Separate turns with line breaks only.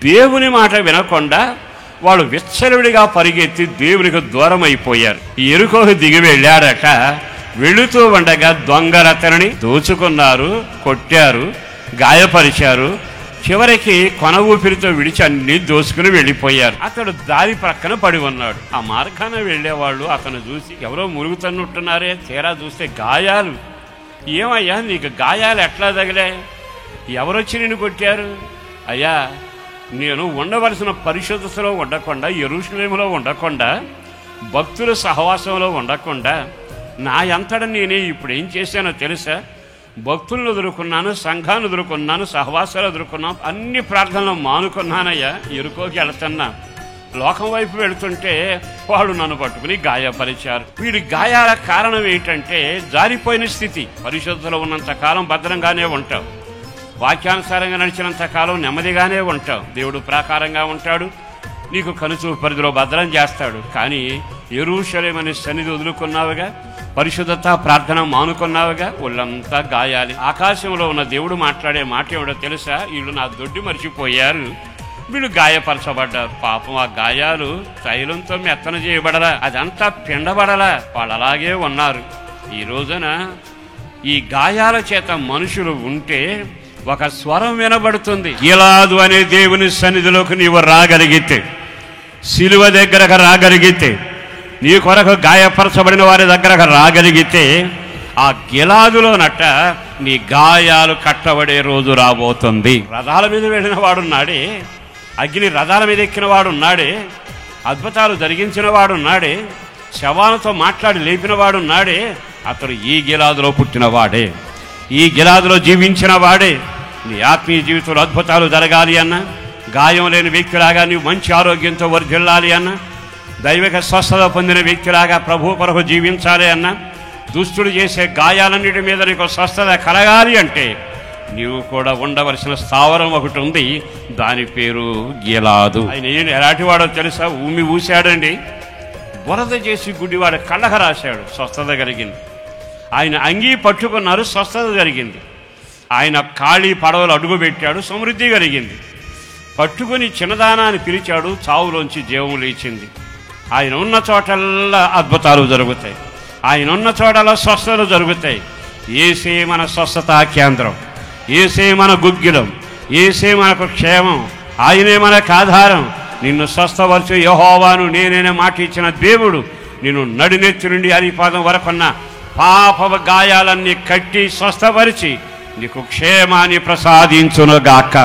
దేవుని మాట వినకుండా వాళ్ళు విచ్చలవిడిగా పరిగెత్తి దేవునికి దూరం అయిపోయారు. ఎరుకోకు దిగి వెళ్ళాడట. వెళుతూ ఉండగా దొంగలు అతనిని దోచుకున్నారు, కొట్టారు, గాయపరిచారు. చివరికి కొన ఊపిరితో విడిచి అన్ని దోసుకుని వెళ్ళిపోయారు. అతడు దారి ప్రక్కన పడి ఉన్నాడు. ఆ మార్గాన వెళ్ళేవాళ్ళు అతను చూసి ఎవరో మురుగుతున్నట్టున్నారే, తీరా చూస్తే గాయాలు. ఏమయ్యా నీకు గాయాలు ఎట్లా తగిలే? ఎవరొచ్చి నిన్ను కొట్టారు? అయ్యా, నేను ఉండవలసిన పరిశుద్ధతలో ఉండకుండా, యెరూషలేములో ఉండకుండా, భక్తుల సహవాసంలో ఉండకుండా నా అంతటా నేనే ఇప్పుడు ఏం చేశానో తెలుసా? భక్తులను ఎదుర్కొన్నాను, సంఘాన్ని ఎదుర్కొన్నాను, సహవాసాలు ఎదుర్కొన్నాను, అన్ని ప్రార్థనలు మానుకున్నానయ్యా. ఎరుకోకి వెళుతున్నా. లోకం వైపు వెళుతుంటే వాళ్ళు నన్ను పట్టుకుని గాయపరిచారు. వీడి గాయాల కారణం ఏంటంటే జారిపోయిన స్థితి. పరిశుద్ధతలో ఉన్నంత కాలం భద్రంగానే ఉంటావు, వాక్యానుసారంగా నడిచినంత కాలం నెమ్మదిగానే ఉంటావు, దేవుడు ప్రాకారంగా ఉంటాడు, నీకు కనుచూపు పరిధిలో భద్రం చేస్తాడు. కానీ యెరూషలేము అనే సన్నిధి వదులుకున్నావుగా, పరిశుద్ధత ప్రార్థన మానుకున్నావుగా, ఒళ్ళంతా గాయాలి. ఆకాశంలో ఉన్న దేవుడు మాట్లాడే మాట ఏమిటో తెలుసా? వీళ్ళు నా దొడ్డి మర్చిపోయారు, వీళ్ళు గాయపరచబడ్డారు. పాపం ఆ గాయాలు తైలంతో మెత్తన చేయబడలా, అదంతా పిండబడలా, వాళ్ళు అలాగే ఉన్నారు. ఈ రోజున ఈ గాయాల చేత మనుషులు ఉంటే ఒక స్వరం వినబడుతుంది. గిలాదు అనే దేవుని సన్నిధిలోకి నీవు రాగలిగితే, సిలువ దగ్గరకు రాగలిగితే, నీ కొరకు గాయపరచబడిన వారి దగ్గరకు రాగలిగితే, ఆ గిలాదులోనట నీ గాయాలు కట్టబడే రోజు రాబోతుంది. రథాల మీద వెళ్ళిన వాడున్నాడే, అగ్ని రథాల మీద ఎక్కిన వాడున్నాడే, అద్భుతాలు జరిగించిన వాడున్నాడే, శవాలతో మాట్లాడి లేపిన వాడున్నాడే, అతడు ఈ గిలాదులో పుట్టినవాడే, ఈ గిలాదులో జీవించిన వాడే. నీ ఆత్మీయ జీవితంలో అద్భుతాలు జరగాలి అన్నా, గాయం లేని వ్యక్తిలాగా నీవు మంచి ఆరోగ్యంతో వర్ధిల్లాలి అన్నా, దైవిక స్వస్థత పొందిన వ్యక్తిలాగా ప్రభు కొరకు జీవించాలి అన్నా, దుష్టుడు చేసే గాయాలన్నిటి మీద నీకు స్వస్థత కలగాలి అంటే నీవు కూడా ఉండవలసిన స్థావరం ఒకటి ఉంది. దాని పేరు గిలాదు. ఆయన ఎలాంటివాడో తెలుసా? ఊసాడండి, బురద చేసి గుడ్డివాడు కళ్ళకు రాశాడు, స్వస్థత కలిగింది. ఆయన అంగీ పట్టుకున్నారు, స్వస్థత జరిగింది. ఆయన ఖాళీ పడవలు అడుగు పెట్టాడు, సమృద్ధి కలిగింది. పట్టుకుని చిన్నదానాన్ని పిలిచాడు, చావులోంచి జీవం లేచింది. ఆయన ఉన్న చోటల్లా అద్భుతాలు జరుగుతాయి, ఆయన ఉన్న చోటలో స్వస్థతలు జరుగుతాయి. ఏసే మన స్వస్థతా కేంద్రం, ఏసే మన గుగ్గిలం, ఏసే మనకు క్షేమం, ఆయనే మనకు ఆధారం. నిన్ను స్వస్థపరచు యెహోవాను నేనే మాట ఇచ్చిన దేవుడు నిన్ను నడినెత్తి నుండి అరిపాదం వరకున్న పాప గాయాలన్నీ కట్టి స్వస్థపరిచి నీకు క్షేమాన్ని ప్రసాదించునుగాక.